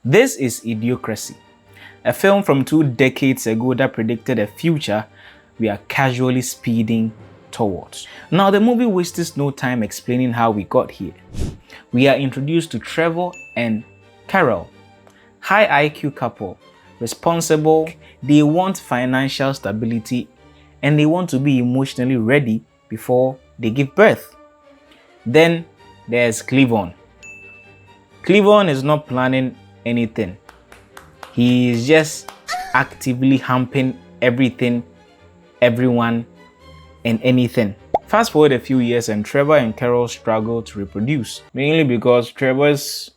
This is Idiocracy, a film from 2 decades ago that predicted a future we are casually speeding towards. Now, the movie wastes no time explaining how we got here. We are introduced to Trevor and Carol, high IQ couple, responsible, they want financial stability, and they want to be emotionally ready before they give birth. Then there's Cleavon. Cleavon is not planning anything. He is just actively humping everything, everyone, and anything. Fast forward a few years and Trevor and Carol struggle to reproduce, mainly because Trevor's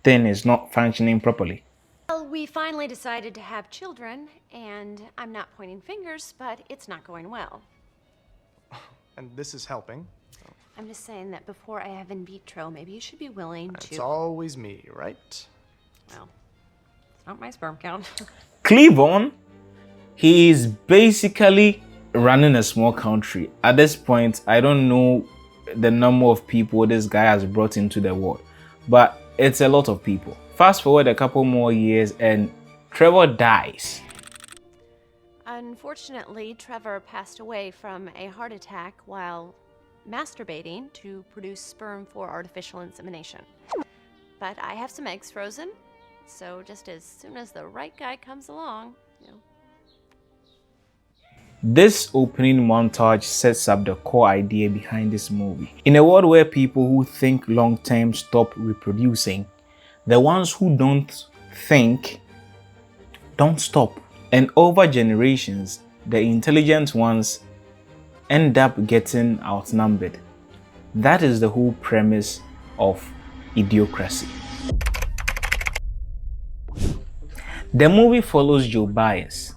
thing is not functioning properly. Well, we finally decided to have children, and I'm not pointing fingers, but it's not going well. And this is helping. I'm just saying that before I have in vitro, maybe you should be willing to... It's always me, right? Well, it's not my sperm count. Cleavon, he is basically running a small country. At this point, I don't know the number of people this guy has brought into the world, but it's a lot of people. Fast forward a couple more years and Trevor dies. Unfortunately, Trevor passed away from a heart attack while masturbating to produce sperm for artificial insemination. But I have some eggs frozen, so just as soon as the right guy comes along, This opening montage sets up the core idea behind this movie. In a world where people who think long-term stop reproducing, the ones who don't think don't stop. And over generations, the intelligent ones end up getting outnumbered. That is the whole premise of Idiocracy. The movie follows Joe Bauers,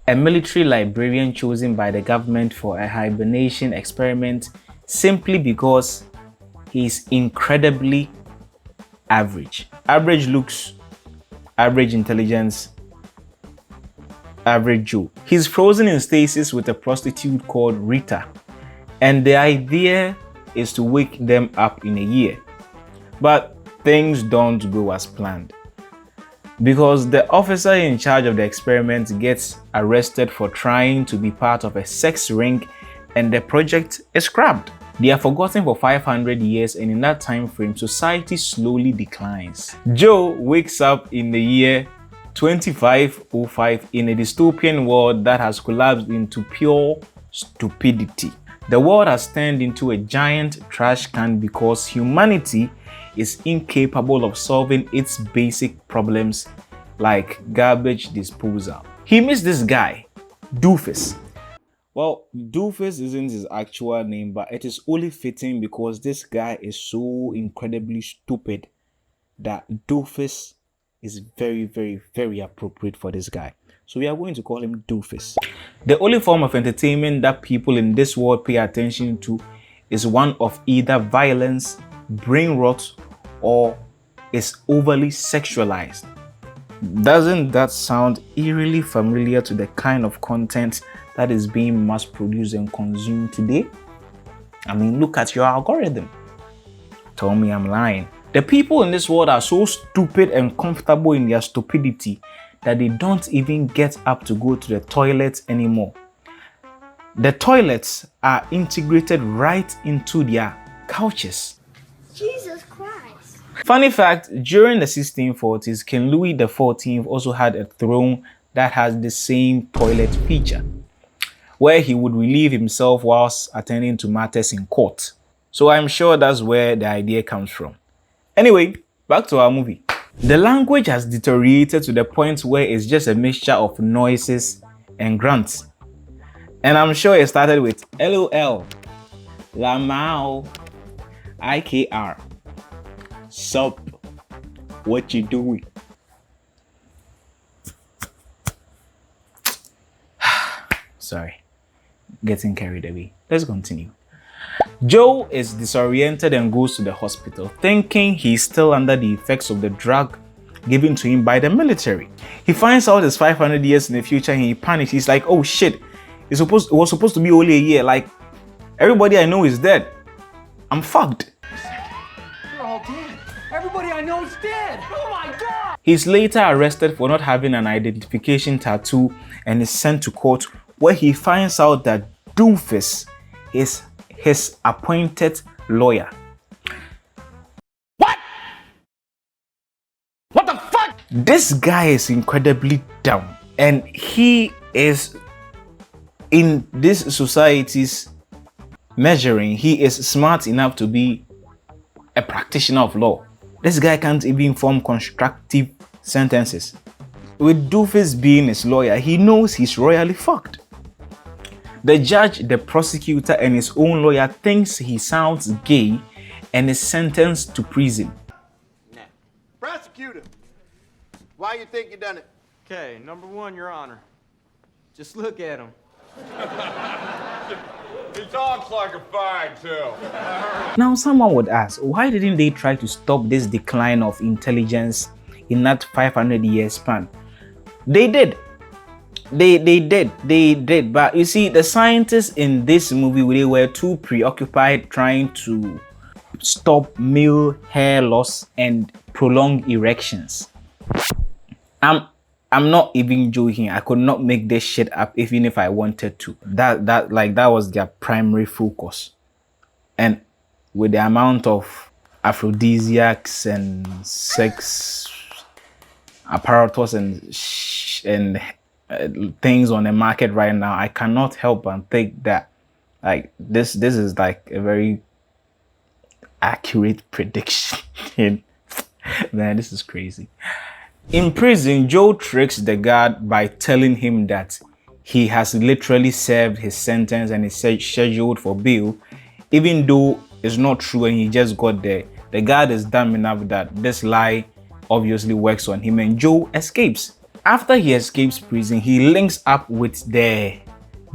a military librarian chosen by the government for a hibernation experiment simply because he's incredibly average. Average looks, average intelligence, average Joe. He's frozen in stasis with a prostitute called Rita, and the idea is to wake them up in a year. But things don't go as planned, because the officer in charge of the experiment gets arrested for trying to be part of a sex ring and the project is scrapped. They are forgotten for 500 years, and in that time frame, society slowly declines. Joe wakes up in the year 2505 in a dystopian world that has collapsed into pure stupidity. The world has turned into a giant trash can because humanity is incapable of solving its basic problems like garbage disposal. He meets this guy, Doofus. Well, Doofus isn't his actual name, but it is only fitting because this guy is so incredibly stupid that Doofus is very, very, very appropriate for this guy. So we are going to call him Doofus. The only form of entertainment that people in this world pay attention to is one of either violence, brain rot, or is overly sexualized. Doesn't that sound eerily familiar to the kind of content that is being mass produced and consumed today? I mean, look at your algorithm. Tell me I'm lying. The people in this world are so stupid and comfortable in their stupidity that they don't even get up to go to the toilet anymore. The toilets are integrated right into their couches. Jesus Christ. Funny fact, during the 1640s, King Louis XIV also had a throne that has the same toilet feature, where he would relieve himself whilst attending to matters in court. So I'm sure that's where the idea comes from. Anyway, back to our movie. The language has deteriorated to the point where it's just a mixture of noises and grunts. And I'm sure it started with LOL, Lamau, IKR, Sup, what you doing? Sorry, getting carried away. Let's continue. Joe is disoriented and goes to the hospital, thinking he's still under the effects of the drug given to him by the military. He finds out it's 500 years in the future and he panics. He's like, oh shit, it was supposed to be only a year. Like, everybody I know is dead. I'm fucked. You're all dead. Everybody I know almost dead! Oh my God! He's later arrested for not having an identification tattoo and is sent to court, where he finds out that Doofus is his appointed lawyer. What? What the fuck? This guy is incredibly dumb, and he is, in this society's measuring, he is smart enough to be a practitioner of law. This guy can't even form constructive sentences. With Doofus being his lawyer, he knows he's royally fucked. The judge, the prosecutor, and his own lawyer thinks he sounds gay and is sentenced to prison. Now, prosecute him. Why you think you done it? Okay, number one, Your Honor. Just look at him. He talks like a fag, too. Now, someone would ask, why didn't they try to stop this decline of intelligence in that 500-year span? They did. They did. But you see, the scientists in this movie, they were too preoccupied trying to stop male hair loss and prolonged erections. I'm not even joking. I could not make this shit up even if I wanted to. That was their primary focus. And with the amount of aphrodisiacs and sex apparatus and things on the market right now, I cannot help but think that like this is like a very accurate prediction. Man, this is crazy. In prison, Joe tricks the guard by telling him that he has literally served his sentence and is scheduled for bail, even though it's not true and he just got there. The guard is dumb enough that this lie obviously works on him, and Joe escapes. After he escapes prison, he links up with the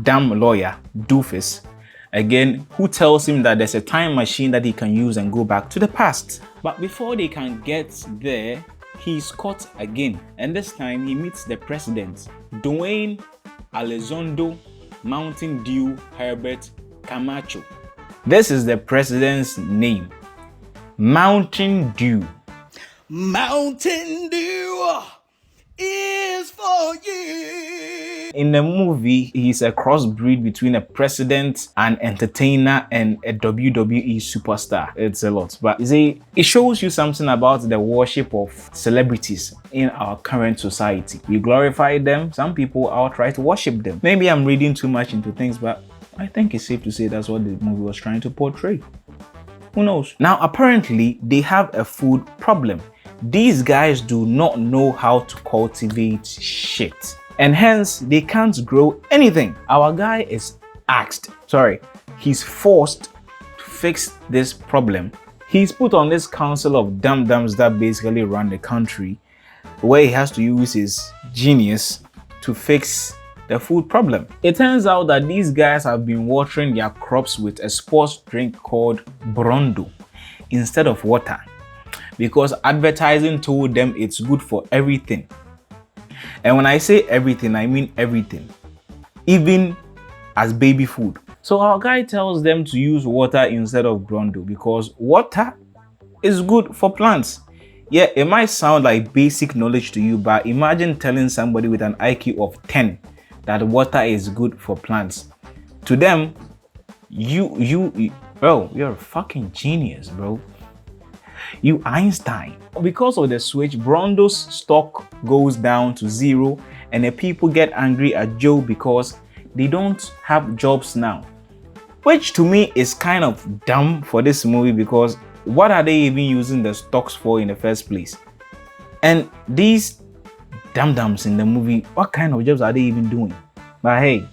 dumb lawyer, Doofus, again, who tells him that there's a time machine that he can use and go back to the past. But before they can get there, he's caught again, and this time he meets the president, Dwayne Elizondo Mountain Dew Herbert Camacho. This is the president's name, Mountain Dew. Mountain Dew is for you. In the movie, he's a crossbreed between a president, an entertainer, and a WWE superstar. It's a lot. But you see, it shows you something about the worship of celebrities in our current society. We glorify them. Some people outright worship them. Maybe I'm reading too much into things, but I think it's safe to say that's what the movie was trying to portray. Who knows? Now, apparently, they have a food problem. These guys do not know how to cultivate shit, and hence they can't grow anything. Our guy is he's forced to fix this problem. He's put on this council of dum-dums that basically run the country, where he has to use his genius to fix the food problem. It turns out that these guys have been watering their crops with a sports drink called Brondo instead of water, because advertising told them it's good for everything. And when I say everything, I mean everything, even as baby food. So our guy tells them to use water instead of Brondo because water is good for plants. Yeah, it might sound like basic knowledge to you, but imagine telling somebody with an IQ of 10 that water is good for plants. To them, bro, you're a fucking genius, bro. You Einstein. Because of the switch, Brondo's stock goes down to zero, and the people get angry at Joe because they don't have jobs now. Which to me is kind of dumb for this movie, because what are they even using the stocks for in the first place? And these dum-dums in the movie, what kind of jobs are they even doing? But hey,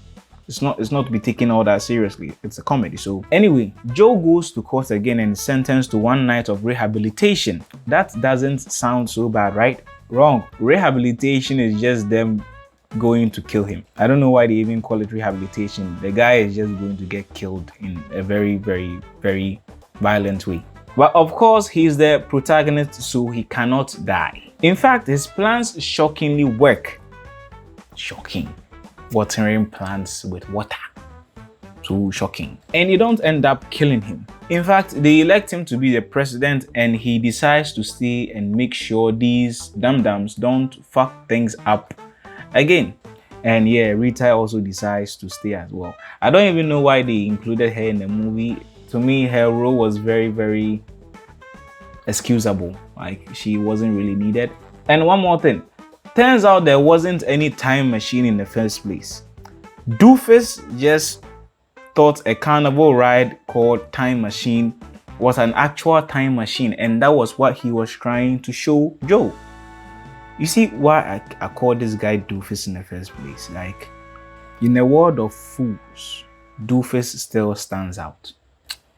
it's not to be taken all that seriously. It's a comedy. So anyway, Joe goes to court again and is sentenced to 1 night of rehabilitation. That doesn't sound so bad, right? Wrong. Rehabilitation is just them going to kill him. I don't know why they even call it rehabilitation. The guy is just going to get killed in a very, very, very violent way. But of course, he's the protagonist, so he cannot die. In fact, his plans shockingly work. Shocking. Watering plants with water. so shocking. And you don't end up killing him. In fact, they elect him to be the president and he decides to stay and make sure these dum-dums don't fuck things up again. And yeah, Rita also decides to stay as well. I don't even know why they included her in the movie. To me, her role was very, very excusable. Like, she wasn't really needed. And one more thing. Turns out there wasn't any time machine in the first place. Doofus just thought a carnival ride called Time Machine was an actual time machine, and that was what he was trying to show Joe. You see why I call this guy Doofus in the first place? Like, in a world of fools, Doofus still stands out.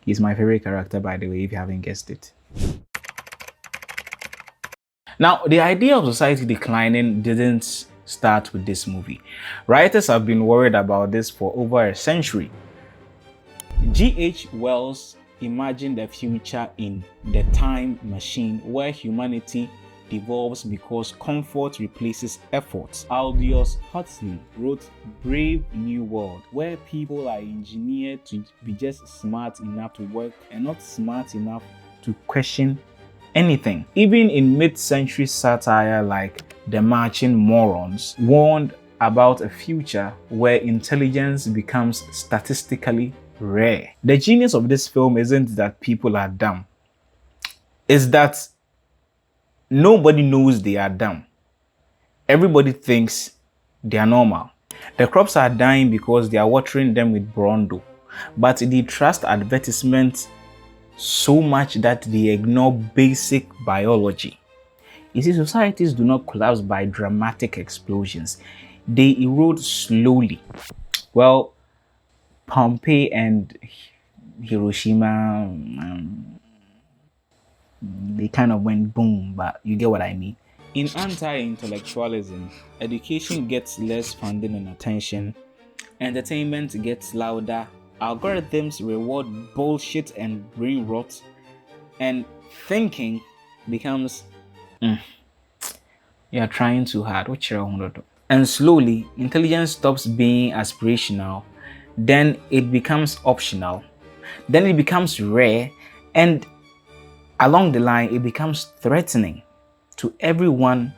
He's my favorite character, by the way, if you haven't guessed it. Now, the idea of society declining didn't start with this movie. Writers have been worried about this for over a century. G.H. Wells imagined a future in The Time Machine where humanity devolves because comfort replaces effort. Aldous Huxley wrote Brave New World, where people are engineered to be just smart enough to work and not smart enough to question anything. Even in mid-century satire like The Marching Morons warned about a future where intelligence becomes statistically rare. The genius of this film isn't that people are dumb. It's that nobody knows they are dumb. Everybody thinks they are normal. The crops are dying because they are watering them with Brondo, but they trust advertisements so much that they ignore basic biology. You see, societies do not collapse by dramatic explosions. They erode slowly. Well, Pompeii and Hiroshima, they kind of went boom, but you get what I mean. In anti-intellectualism, education gets less funding and attention, entertainment gets louder, algorithms reward bullshit and brain rot, and thinking becomes you're trying too hard. And slowly, intelligence stops being aspirational, then it becomes optional, then it becomes rare, and along the line, it becomes threatening to everyone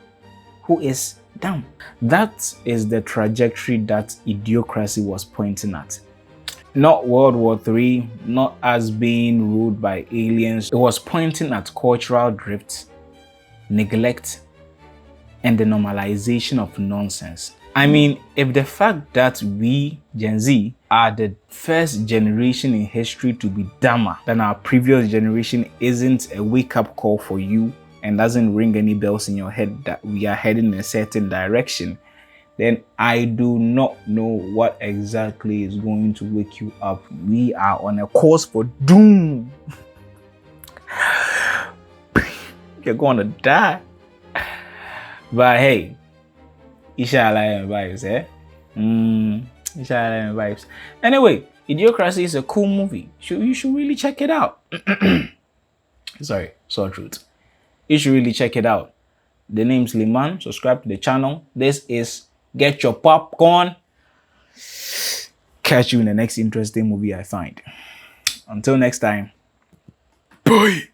who is dumb. That is the trajectory that Idiocracy was pointing at. Not World War III, not us being ruled by aliens. It was pointing at cultural drift, neglect, and the normalization of nonsense. I mean, if the fact that we, Gen Z, are the first generation in history to be dumber than our previous generation isn't a wake-up call for you and doesn't ring any bells in your head that we are heading in a certain direction, then I do not know what exactly is going to wake you up. We are on a course for doom. You're going to die. But hey, inshallah vibes, eh? Inshallah vibes. Anyway, Idiocracy is a cool movie. You should really check it out. Sorry, sore truth. You should really check it out. The name's Liman. Subscribe to the channel. This is Get Your Popcorn. Catch you in the next interesting movie I find. Until next time. Bye.